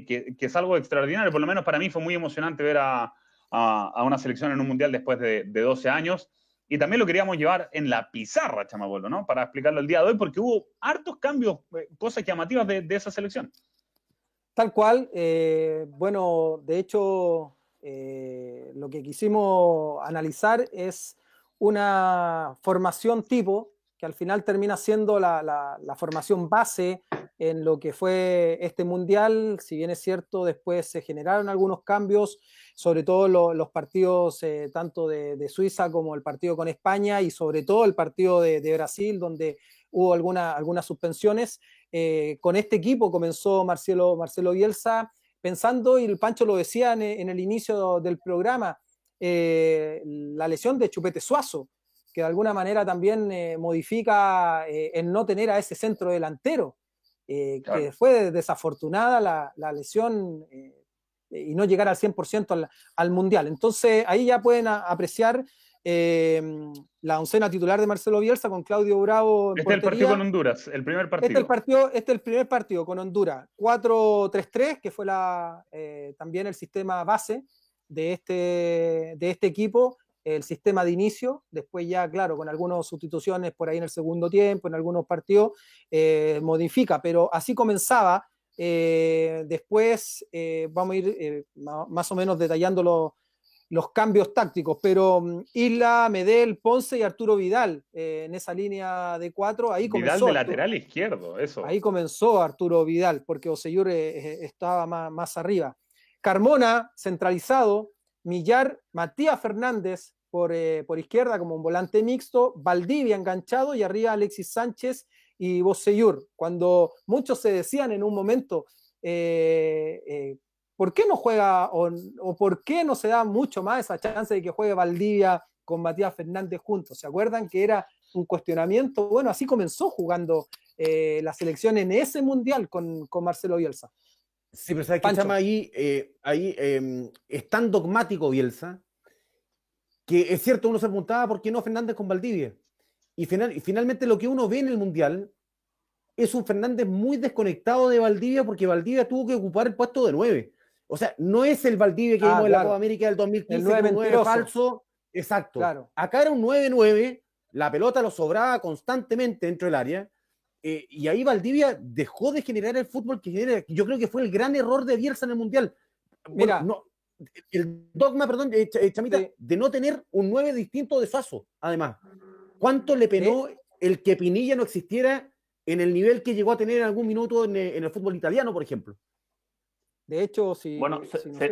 que es algo extraordinario. Por lo menos para mí fue muy emocionante ver a una selección en un mundial después de 12 años. Y también lo queríamos llevar en la pizarra, Chamabuelo, ¿no? Para explicarlo el día de hoy, porque hubo hartos cambios, cosas llamativas de esa selección. Tal cual. Bueno, de hecho, lo que quisimos analizar es una formación tipo, que al final termina siendo la formación base en lo que fue este mundial. Si bien es cierto, después se generaron algunos cambios, sobre todo los partidos tanto de Suiza como el partido con España y sobre todo el partido de Brasil, donde hubo algunas suspensiones. Con este equipo comenzó Marcelo Bielsa pensando, y el Pancho lo decía en el inicio del programa, la lesión de Chupete Suazo, que de alguna manera también modifica el no tener a ese centro delantero, claro, que fue desafortunada la lesión y no llegar al 100% al Mundial. Entonces ahí ya pueden apreciar la oncena titular de Marcelo Bielsa con Claudio Bravo en portería. El partido con Honduras, el primer partido. Este es el primer partido con Honduras. 4-3-3, que fue también el sistema base de este equipo, el sistema de inicio. Después ya, claro, con algunas sustituciones por ahí en el segundo tiempo, en algunos partidos, modifica, pero así comenzaba. Después vamos a ir más o menos detallando los cambios tácticos, pero Isla, Medel, Ponce y Arturo Vidal en esa línea de 4, ahí comenzó. Vidal de lateral izquierdo, eso. Ahí comenzó Arturo Vidal, porque Bocellur estaba más arriba. Carmona, centralizado, Millar, Matías Fernández por izquierda como un volante mixto, Valdivia enganchado y arriba Alexis Sánchez y Bocellur. Cuando muchos se decían en un momento, ¿por qué no juega o por qué no se da mucho más esa chance de que juegue Valdivia con Matías Fernández juntos? ¿Se acuerdan que era un cuestionamiento? Bueno, así comenzó jugando la selección en ese mundial con Marcelo Bielsa. Sí, pero ¿sabes qué, Chama? Ahí es tan dogmático Bielsa que es cierto, uno se preguntaba por qué no Fernández con Valdivia. Y finalmente lo que uno ve en el mundial es un Fernández muy desconectado de Valdivia, porque Valdivia tuvo que ocupar el puesto de 9. O sea, no es el Valdivia que vimos en la Copa América del 2015, un 9 falso. Exacto. Claro. Acá era un 9-9, la pelota lo sobraba constantemente dentro del área, y ahí Valdivia dejó de generar el fútbol que genera. Yo creo que fue el gran error de Bielsa en el mundial. Mira, bueno, el dogma, perdón, Chamita, sí, de no tener un 9 distinto de Suazo, además. ¿Cuánto le penó el que Pinilla no existiera en el nivel que llegó a tener en algún minuto en el fútbol italiano, por ejemplo? De hecho, si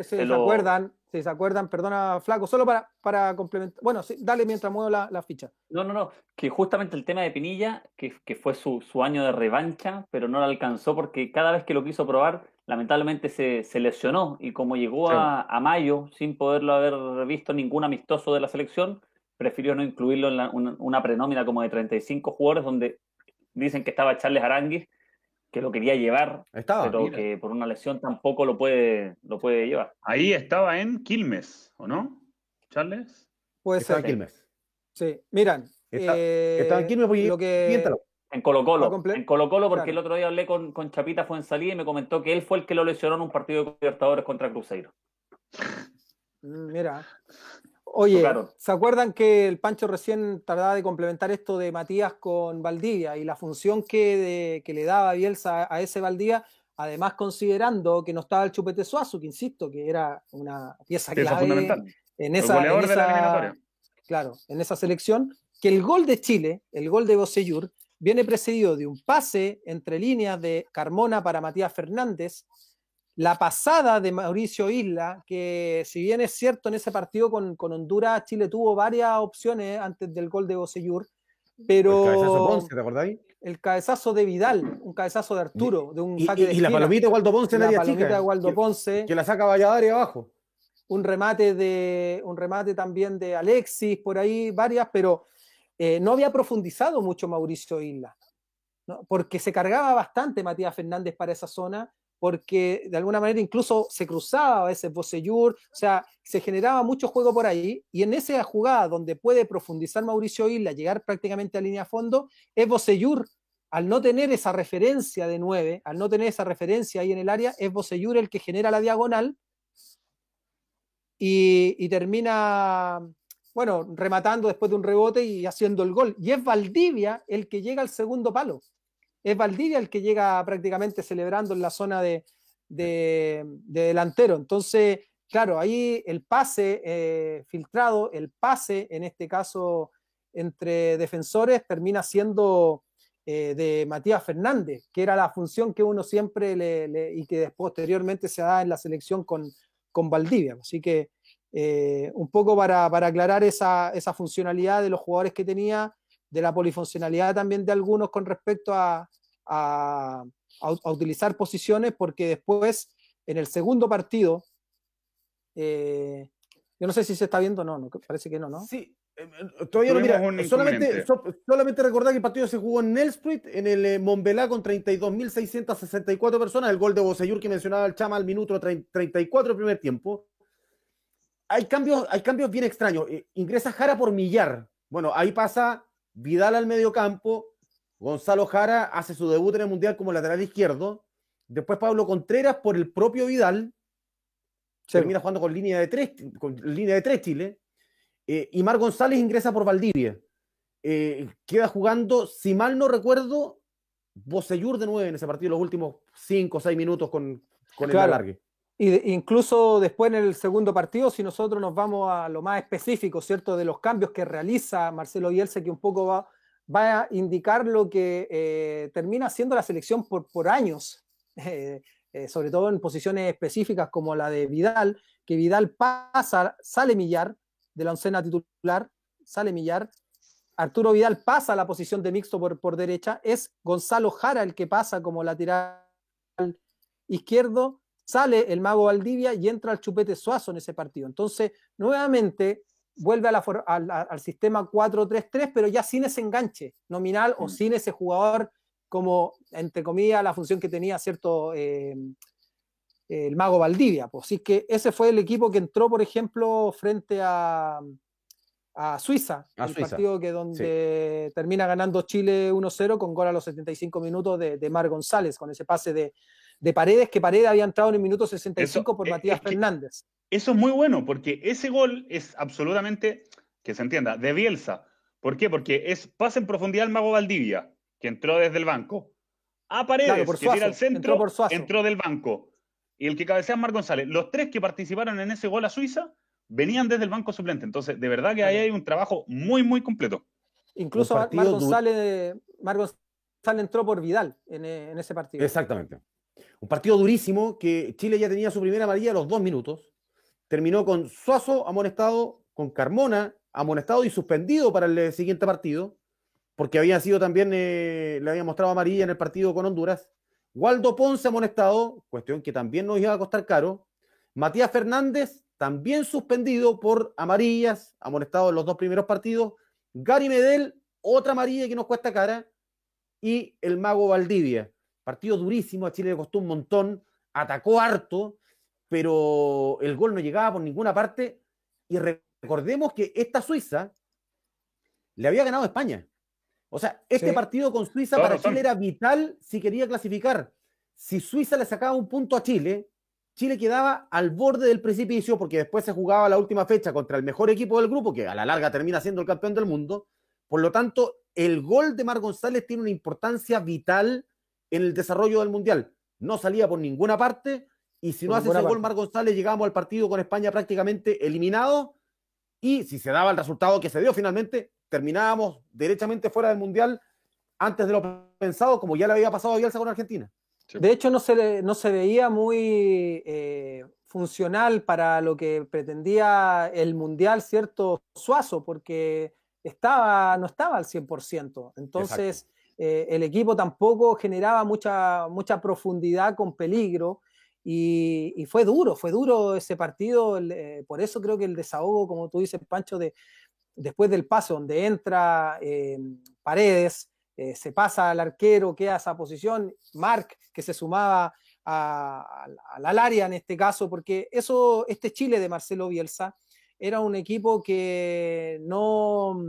se acuerdan, perdona, Flaco, solo para complementar. Bueno, sí, dale mientras muevo la ficha. No, que justamente el tema de Pinilla, que fue su año de revancha, pero no lo alcanzó porque cada vez que lo quiso probar, lamentablemente se lesionó, y como llegó a mayo sin poderlo haber visto ningún amistoso de la selección, prefirió no incluirlo en una prenómina como de 35 jugadores, donde dicen que estaba Charles Aránguiz, que lo quería llevar, pero que por una lesión tampoco lo puede llevar. Ahí estaba en Quilmes, ¿o no, Charles? Puede ser. En Quilmes. Sí, miran. Estaba en Quilmes porque en Colo-Colo, porque claro, el otro día hablé con Chapita Fuenzalía y me comentó que él fue el que lo lesionó en un partido de Libertadores contra Cruzeiro. Mira. Oye, ¿se acuerdan que el Pancho recién trataba de complementar esto de Matías con Valdivia y la función que le daba Bielsa a ese Valdivia, además considerando que no estaba el Chupete Suazo, que insisto, que era una pieza clave en esa selección, que el gol de Chile, el gol de Bocellur, viene precedido de un pase entre líneas de Carmona para Matías Fernández, la pasada de Mauricio Isla, que si bien es cierto en ese partido con Honduras, Chile tuvo varias opciones antes del gol de Bocellur, pero... El cabezazo Ponce, ¿te acordáis? El cabezazo de Vidal, un cabezazo de Arturo, de un saque de esquina. Y la palomita de Waldo Ponce en área chica. De Waldo Ponce. Que la saca Valladares abajo. Un remate también de Alexis, por ahí, varias, pero no había profundizado mucho Mauricio Isla, ¿no? Porque se cargaba bastante Matías Fernández para esa zona, porque de alguna manera incluso se cruzaba a veces Bocellur, o sea, se generaba mucho juego por ahí, y en esa jugada donde puede profundizar Mauricio Isla, llegar prácticamente a línea a fondo, es Bocellur al no tener esa referencia de 9, al no tener esa referencia ahí en el área, es Bocellur el que genera la diagonal y termina, bueno, rematando después de un rebote y haciendo el gol. Y es Valdivia el que llega al segundo palo. Es Valdivia el que llega prácticamente celebrando en la zona de delantero. Entonces, claro, ahí el pase filtrado, el pase en este caso entre defensores termina siendo de Matías Fernández, que era la función que uno siempre y que posteriormente se da en la selección con Valdivia. Así que un poco para aclarar esa funcionalidad de los jugadores que tenía, de la polifuncionalidad también de algunos con respecto a utilizar posiciones, porque después en el segundo partido, yo no sé si se está viendo, no, parece que no. Sí, todavía no, mira, solamente recordar que el partido se jugó en Nelspruit, en el Montbelá, con 32.664 personas, el gol de Bocellur que mencionaba el Chama al minuto 34 del primer tiempo. Hay cambios bien extraños. Ingresa Jara por Millar. Bueno, ahí pasa Vidal al mediocampo. Gonzalo Jara hace su debut en el Mundial como lateral izquierdo. Después Pablo Contreras por el propio Vidal. Sí. Termina jugando con línea de tres Chile. Y Mar González ingresa por Valdivia. Queda jugando, si mal no recuerdo, Bocellur de 9 en ese partido, los últimos 5 o 6 minutos con el alargue. Y incluso después en el segundo partido, si nosotros nos vamos a lo más específico, ¿cierto?, de los cambios que realiza Marcelo Bielsa, que un poco va a indicar lo que termina siendo la selección por años, sobre todo en posiciones específicas como la de Vidal, que Vidal sale Millar de la oncena titular, sale Millar, Arturo Vidal pasa a la posición de mixto por derecha, es Gonzalo Jara el que pasa como lateral izquierdo, sale el Mago Valdivia y entra el Chupete Suazo en ese partido. Entonces, nuevamente vuelve al sistema 4-3-3, pero ya sin ese enganche nominal o sin ese jugador como, entre comillas, la función que tenía, ¿cierto?, el Mago Valdivia. Pues. Así que ese fue el equipo que entró, por ejemplo, frente a Suiza, partido que donde termina ganando Chile 1-0 con gol a los 75 minutos de Mar González, con ese pase de Paredes, que Paredes había entrado en el minuto 65 por Matías Fernández. Eso es muy bueno, porque ese gol es absolutamente, que se entienda, de Bielsa. ¿Por qué? Porque es pase en profundidad al Mago Valdivia, que entró desde el banco, a Paredes, claro, que tira al centro, entró del banco, y el que cabecea es Mar González. Los tres que participaron en ese gol a Suiza venían desde el banco suplente. Entonces, de verdad que ahí hay un trabajo muy, muy completo. Incluso Mar González entró por Vidal en ese partido. Exactamente. Un partido durísimo que Chile ya tenía su primera amarilla a los 2 minutos. Terminó con Suazo amonestado, con Carmona amonestado y suspendido para el siguiente partido, porque había sido también, le había mostrado amarilla en el partido con Honduras. Waldo Ponce amonestado, cuestión que también nos iba a costar caro. Matías Fernández también suspendido por amarillas, amonestado en los 2 primeros partidos. Gary Medel, otra amarilla que nos cuesta cara. Y el Mago Valdivia. Partido durísimo, a Chile le costó un montón, atacó harto, pero el gol no llegaba por ninguna parte. Y recordemos que esta Suiza le había ganado a España. O sea, este partido con Suiza para Chile era vital si quería clasificar. Si Suiza le sacaba un punto a Chile, Chile quedaba al borde del precipicio, porque después se jugaba la última fecha contra el mejor equipo del grupo, que a la larga termina siendo el campeón del mundo. Por lo tanto, el gol de Mar González tiene una importancia vital en el desarrollo del Mundial. No salía por ninguna parte, y si no hace ese gol Mar González, llegamos al partido con España prácticamente eliminado, y si se daba el resultado que se dio finalmente, terminábamos derechamente fuera del Mundial antes de lo pensado, como ya le había pasado a Bielsa con Argentina. De hecho, no se veía muy funcional para lo que pretendía el Mundial, ¿cierto? Suazo, porque no estaba al 100%. Entonces, el equipo tampoco generaba mucha profundidad con peligro, y fue duro ese partido. Por eso creo que el desahogo, como tú dices, Pancho, después del pase donde entra Paredes, se pasa al arquero, queda esa posición, Marc, que se sumaba al área en este caso, porque este Chile de Marcelo Bielsa era un equipo que no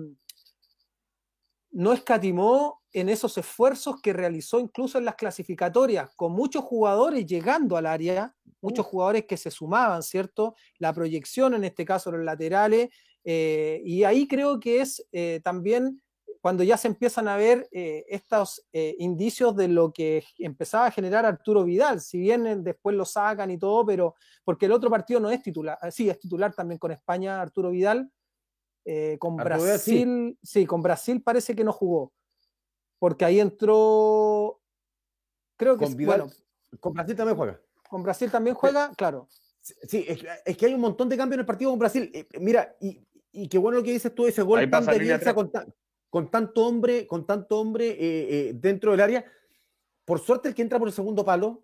no escatimó en esos esfuerzos que realizó incluso en las clasificatorias, con muchos jugadores llegando al área, muchos jugadores que se sumaban, ¿cierto? La proyección, en este caso, los laterales, y ahí creo que es también cuando ya se empiezan a ver estos indicios de lo que empezaba a generar Arturo Vidal, si bien después lo sacan y todo, pero porque el otro partido no es titular, sí, es titular también con España, Arturo Vidal. Con Brasil, sí, con Brasil parece que no jugó, porque ahí entró, creo que con Vidal, bueno, con Brasil también juega. Con Brasil también juega, claro. Sí, es que hay un montón de cambios en el partido con Brasil. Mira, y qué bueno lo que dices tú, ese gol tan de Bielsa con tanto hombre dentro del área. Por suerte el que entra por el segundo palo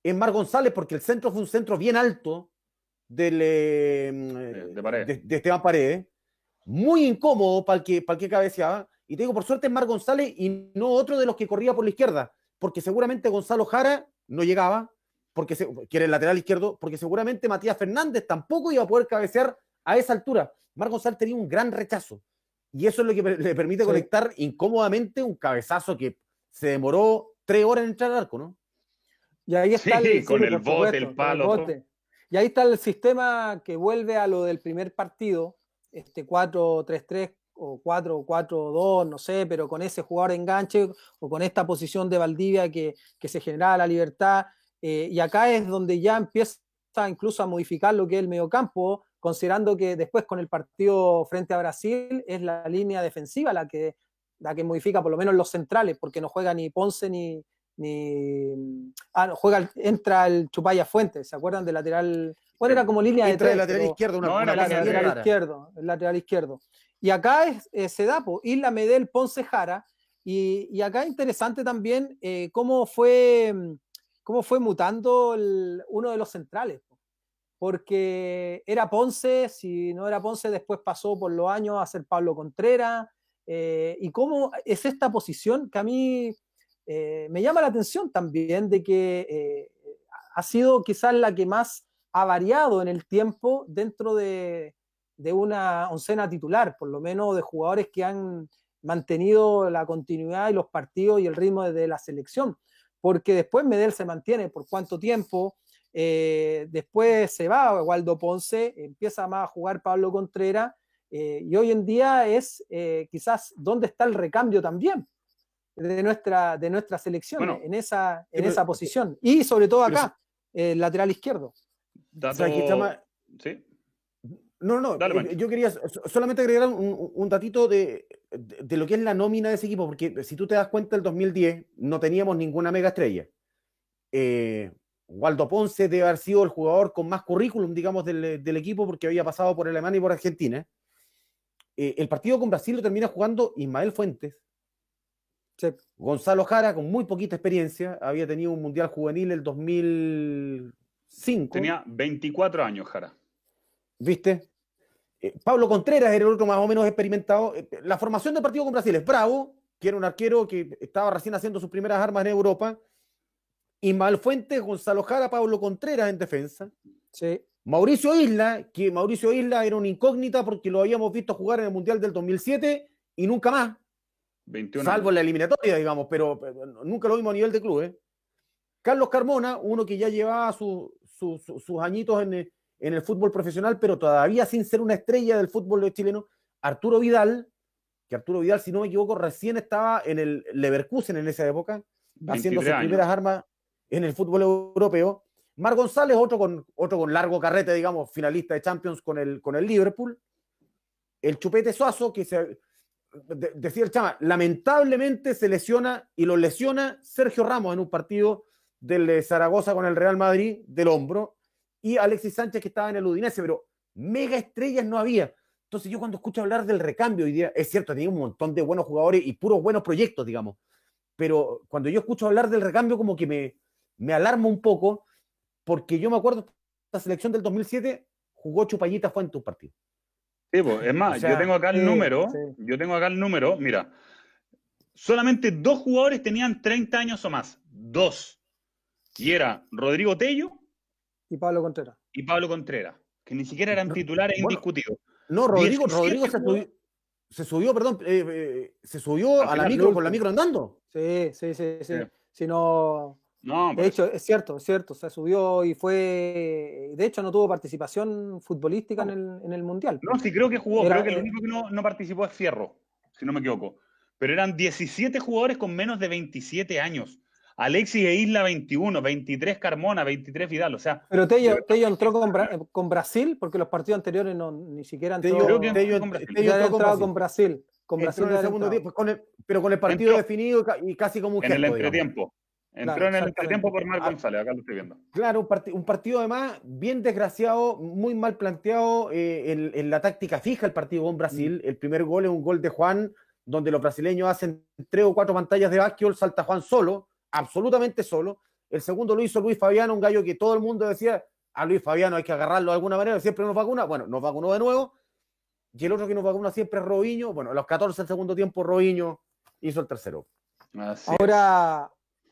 es Mar González, porque el centro fue un centro bien alto de Esteban Paredes, muy incómodo para el que cabeceaba, y te digo, por suerte es Mar González y no otro de los que corría por la izquierda, porque seguramente Gonzalo Jara no llegaba, que era el lateral izquierdo, porque seguramente Matías Fernández tampoco iba a poder cabecear a esa altura. Mar González tenía un gran rechazo, y eso es lo que le permite conectar incómodamente un cabezazo que se demoró 3 horas en entrar al arco, ¿no? Y ahí está con el bote, el palo. Y ahí está el sistema que vuelve a lo del primer partido, 4-3-3 o 4-4-2, no sé, pero con ese jugador de enganche o con esta posición de Valdivia que se generaba la libertad. Y acá es donde ya empieza incluso a modificar lo que es el mediocampo, considerando que después con el partido frente a Brasil es la línea defensiva la que modifica por lo menos los centrales, porque no juega ni Ponce entra el Chupaya Fuentes, ¿se acuerdan del lateral? Bueno, era como línea de tres. El lateral izquierdo, el lateral izquierdo. Y acá se da Isla Medel, Ponce Jara, y acá es interesante también cómo fue mutando uno de los centrales, porque era Ponce, si no era Ponce, después pasó por los años a ser Pablo Contreras, y cómo es esta posición que a mí me llama la atención también, de que ha sido quizás la que más ha variado en el tiempo dentro de una oncena titular, por lo menos de jugadores que han mantenido la continuidad y los partidos y el ritmo de la selección, porque después Medel se mantiene por cuánto tiempo, después se va Waldo Ponce, empieza más a jugar Pablo Contreras, y hoy en día es quizás dónde está el recambio también de nuestra selección, bueno, en esa posición, y sobre todo acá, el lateral izquierdo. ¿Sí? No, yo quería solamente agregar un datito de lo que es la nómina de ese equipo, porque si tú te das cuenta, el 2010 no teníamos ninguna mega estrella. Waldo Ponce debe haber sido el jugador con más currículum, digamos, del equipo, porque había pasado por Alemania y por Argentina. El partido con Brasil lo termina jugando Ismael Fuentes. Sí. Gonzalo Jara, con muy poquita experiencia, había tenido un mundial juvenil el 2005. Tenía 24 años, Jara. ¿Viste? Pablo Contreras era el otro más o menos experimentado. La formación del partido con Brasil es Bravo, que era un arquero que estaba recién haciendo sus primeras armas en Europa. Ismael Fuentes, Gonzalo Jara, Pablo Contreras en defensa. Sí. Mauricio Isla era una incógnita porque lo habíamos visto jugar en el Mundial del 2007 y nunca más. 21 salvo años. en la eliminatoria, digamos, pero nunca lo vimos a nivel de club. Carlos Carmona, uno que ya llevaba sus añitos en el fútbol profesional, pero todavía sin ser una estrella del fútbol chileno. Arturo Vidal, si no me equivoco, recién estaba en el Leverkusen en esa época, haciendo sus primeras armas en el fútbol europeo. Mar González, otro con largo carrete, digamos, finalista de Champions con el Liverpool. El Chupete Suazo, que decía el Chama, lamentablemente se lesiona y lo lesiona Sergio Ramos en un partido del Zaragoza con el Real Madrid del hombro, y Alexis Sánchez, que estaba en el Udinese, pero mega estrellas no había. Entonces yo cuando escucho hablar del recambio hoy día, es cierto, tenía un montón de buenos jugadores y puros buenos proyectos, digamos, pero cuando yo escucho hablar del recambio como que me alarma un poco, porque yo me acuerdo la selección del 2007 jugó Chupallita Fuentes un partido. Sí, pues, es más, yo tengo acá el número, mira, solamente 2 jugadores tenían 30 años o más, 2, y era Rodrigo Tello y Pablo Contreras, que ni siquiera eran titulares indiscutidos. No, Rodrigo se subió, perdón, se subió a la micro, con la micro andando. Sí. Si no, No, de hecho, es cierto, se subió y fue, de hecho no tuvo participación futbolística en el Mundial. No, sí, creo que jugó, creo que el único que no participó es Fierro, si no me equivoco. Pero eran 17 jugadores con menos de 27 años. Alexis e Isla 21, 23 Carmona, 23 Vidal, o sea... Pero Tello entró con Brasil, porque los partidos anteriores ni siquiera entró... Creo que entró con Brasil. Tello entrado con Brasil. Con Brasil en el segundo tiempo, pero con el partido definido y casi como un gesto, en el entretiempo. Entró en el entretiempo por Marc González, acá lo estoy viendo. Claro, un partido además bien desgraciado, muy mal planteado en la táctica fija el partido con Brasil. El primer gol es un gol de Juan, donde los brasileños hacen 3 o 4 pantallas de básquetbol, salta Juan solo, absolutamente solo. El segundo lo hizo Luis Fabiano, un gallo que todo el mundo decía, a Luis Fabiano hay que agarrarlo de alguna manera, siempre nos vacuna. Bueno, nos vacunó de nuevo. Y el otro que nos vacuna siempre es Robinho. Bueno, a los 14 del segundo tiempo, Robinho hizo el tercero.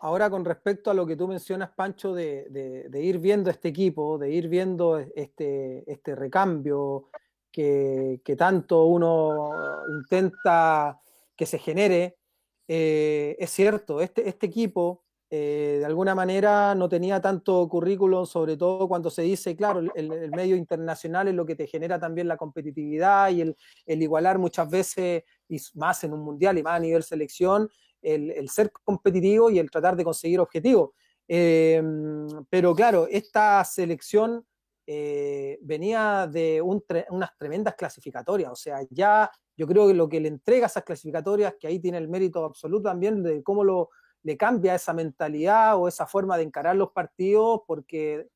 Ahora, con respecto a lo que tú mencionas, Pancho, de ir viendo este equipo, de ir viendo este recambio que tanto uno intenta que se genere, es cierto, este equipo de alguna manera no tenía tanto currículum, sobre todo cuando se dice, claro, el medio internacional es lo que te genera también la competitividad y el igualar muchas veces, y más en un mundial y más a nivel selección, el ser competitivo y el tratar de conseguir objetivos. Pero claro, esta selección venía de unas tremendas clasificatorias, o sea, ya yo creo que lo que le entrega a esas clasificatorias, que ahí tiene el mérito absoluto también de cómo le cambia esa mentalidad o esa forma de encarar los partidos, porque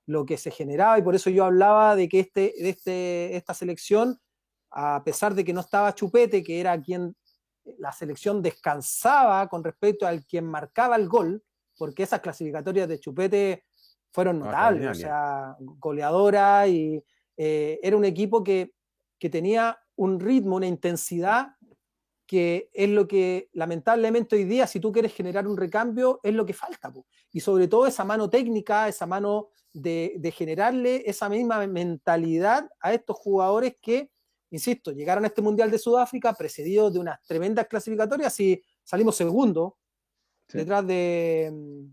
lo que se generaba, y por eso yo hablaba de que esta selección, a pesar de que no estaba Chupete, que era quien la selección descansaba con respecto al quien marcaba el gol, porque esas clasificatorias de Chupete fueron notables, o sea, goleadora, y era un equipo que tenía un ritmo, una intensidad, que es lo que lamentablemente hoy día, si tú quieres generar un recambio, es lo que falta, po. Y sobre todo esa mano técnica, esa mano de generarle esa misma mentalidad a estos jugadores que, insisto, llegaron a este Mundial de Sudáfrica precedidos de unas tremendas clasificatorias y salimos segundo, detrás de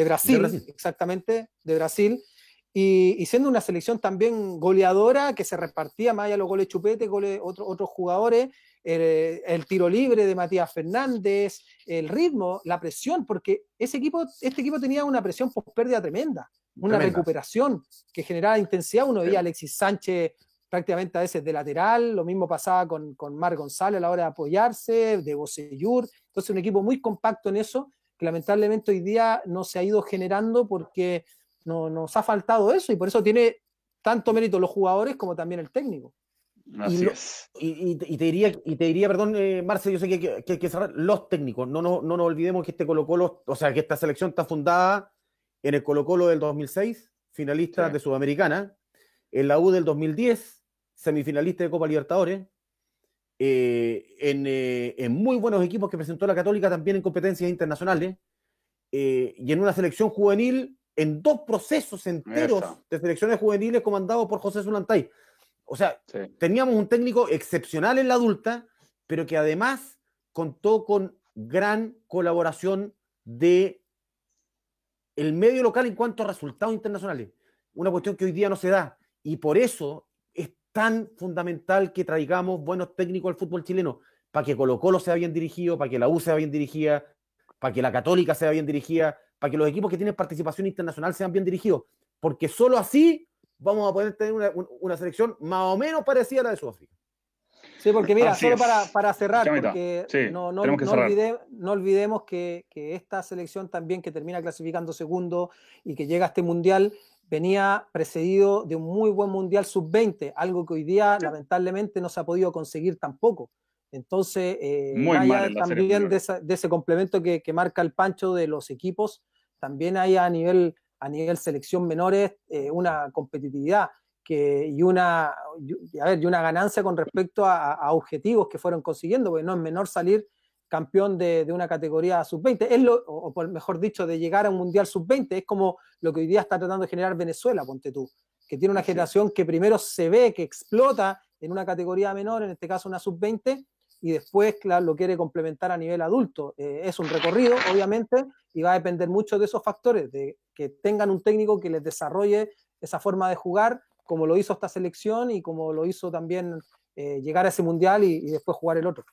Brasil, exactamente, de Brasil, y siendo una selección también goleadora, que se repartía más allá de los goles Chupete, otros jugadores, el tiro libre de Matías Fernández, el ritmo, la presión, porque este equipo tenía una presión post pérdida tremenda, una recuperación que generaba intensidad. Uno veía a Alexis Sánchez prácticamente a veces de lateral, lo mismo pasaba con Marc González a la hora de apoyarse, de Bocellur. Entonces un equipo muy compacto en eso, que lamentablemente hoy día no se ha ido generando porque nos ha faltado eso, y por eso tiene tanto mérito los jugadores como también el técnico. Y te diría, perdón, Marce, yo sé que hay que cerrar los técnicos. No nos olvidemos que este Colo-Colo, o sea, que esta selección está fundada en el Colo-Colo del 2006, finalista de Sudamericana, en la U del 2010, semifinalista de Copa Libertadores, en muy buenos equipos que presentó la Católica también en competencias internacionales, y en una selección juvenil, en 2 procesos enteros de selecciones juveniles comandados por José Zulantay. O sea, teníamos un técnico excepcional en la adulta, pero que además contó con gran colaboración de el medio local en cuanto a resultados internacionales. Una cuestión que hoy día no se da. Y por eso es tan fundamental que traigamos buenos técnicos al fútbol chileno, para que Colo-Colo sea bien dirigido, para que la U sea bien dirigida, para que la Católica sea bien dirigida, para que los equipos que tienen participación internacional sean bien dirigidos, porque solo así vamos a poder tener una selección más o menos parecida a la de Sudáfrica. Sí, porque mira, solo para cerrar, porque no olvidemos que esta selección también, que termina clasificando segundo y que llega a este Mundial, venía precedido de un muy buen Mundial sub-20, algo que hoy día lamentablemente no se ha podido conseguir tampoco. Entonces, también de ese complemento que marca el Pancho de los equipos, también hay a nivel selección menores una competitividad y una ganancia con respecto a objetivos que fueron consiguiendo, porque no es menor salir campeón de una categoría sub-20, o mejor dicho, de llegar a un mundial sub-20, es como lo que hoy día está tratando de generar Venezuela, ponte tú, que tiene una generación que primero se ve, que explota, en una categoría menor, en este caso una sub-20, y después, claro, lo quiere complementar a nivel adulto. Es un recorrido, obviamente, y va a depender mucho de esos factores, de que tengan un técnico que les desarrolle esa forma de jugar, como lo hizo esta selección y como lo hizo también llegar a ese mundial y después jugar el otro.